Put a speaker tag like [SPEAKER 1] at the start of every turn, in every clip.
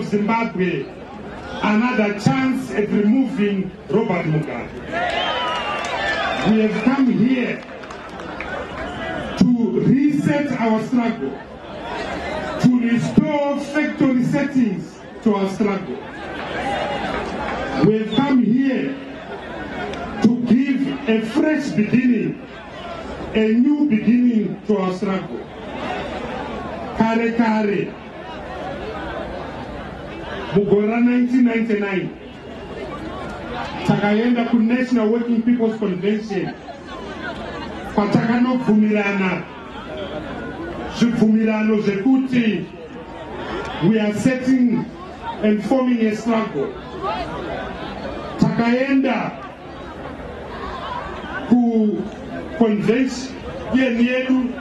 [SPEAKER 1] Zimbabwe another chance at removing Robert Mugabe. We have come here to reset our struggle, to restore factory settings to our struggle. We have come here to give a fresh beginning, a new beginning to our struggle. Kare Kare, Mugora 1999, Takayenda ku National Working People's Convention, Patakano Bvumirana, Zvibvumirano zvekuti we are setting and forming a struggle. Takayenda ku convention yedu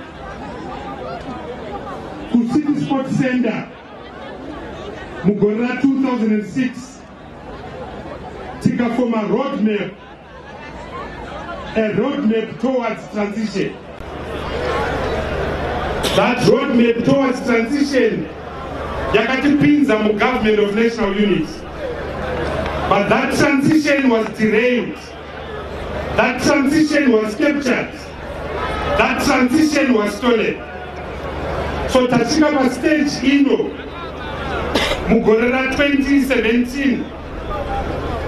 [SPEAKER 1] ku City Sports Center Mugora 2006 tika form a roadmap towards transition. That roadmap towards transition yakatipinza mu government of national unity. But that transition was derailed. That transition was captured. That transition was stolen. So tachika pa stage ino Mugorera 2017,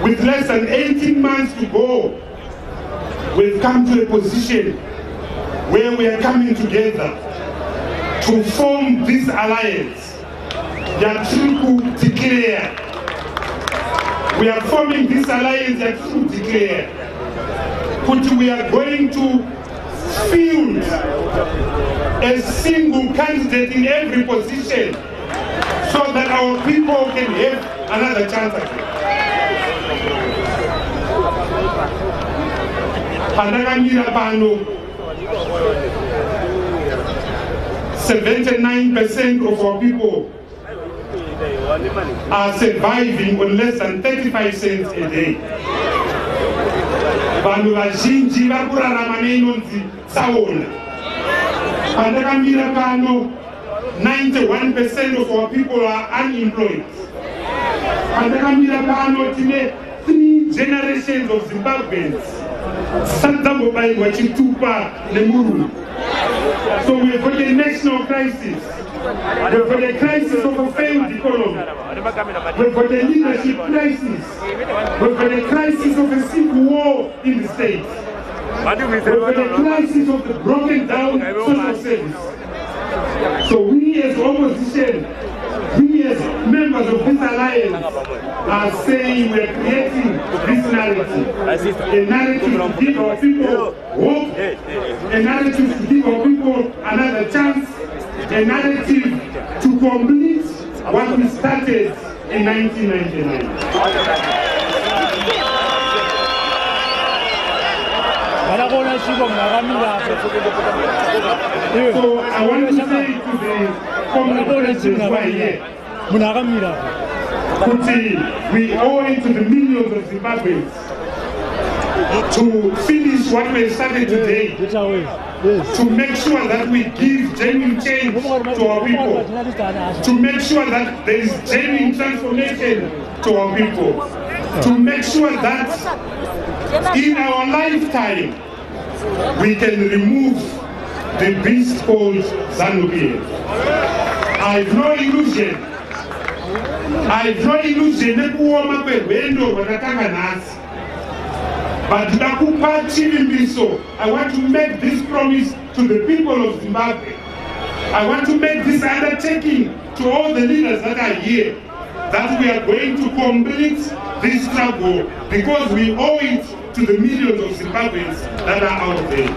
[SPEAKER 1] with less than 18 months to go, we've come to a position where we are coming together to form this alliance. Yatruku declare. We are forming this alliance Yatruku declare. But we are going to field a single candidate in every position so that our people can have another chance again. Pandakamira pano, 79% of our people are surviving on less than 35 cents a day. Vanhu vazhinji vari kurarama neinonzi tsaona. Pandakamira pano, 91% of our people are unemployed. Pandakamira pano tine 3 generations of Zimbabweans. Santambobairwa chitupa nemurungu. So we have got a national crisis. We have got a crisis of a failed economy. We have got a leadership crisis. We have got a crisis of a civil war in the state. We have got a crisis of the broken down social service. So we as opposition, we as members of this alliance are saying we are creating this narrative. A narrative to give our people hope, a narrative to give our people another chance, a narrative to complete what we started in 1999. So I want to say to the communities who are here, we owe it to the millions of Zimbabweans to finish what we started today, to make sure that we give genuine change to our people, to make sure that there is genuine transformation to our people, to make sure that in our lifetime we can remove the beast called ZANU-PF. I have no illusion. I have no illusion nekuoma kwehwendo rwakatanga nhasi. But ndakupa chivimbiso. I want to make this promise to the people of Zimbabwe. I want to make this undertaking to all the leaders that are here, that we are going to complete this struggle because we owe it to the millions of Zimbabweans that are out there.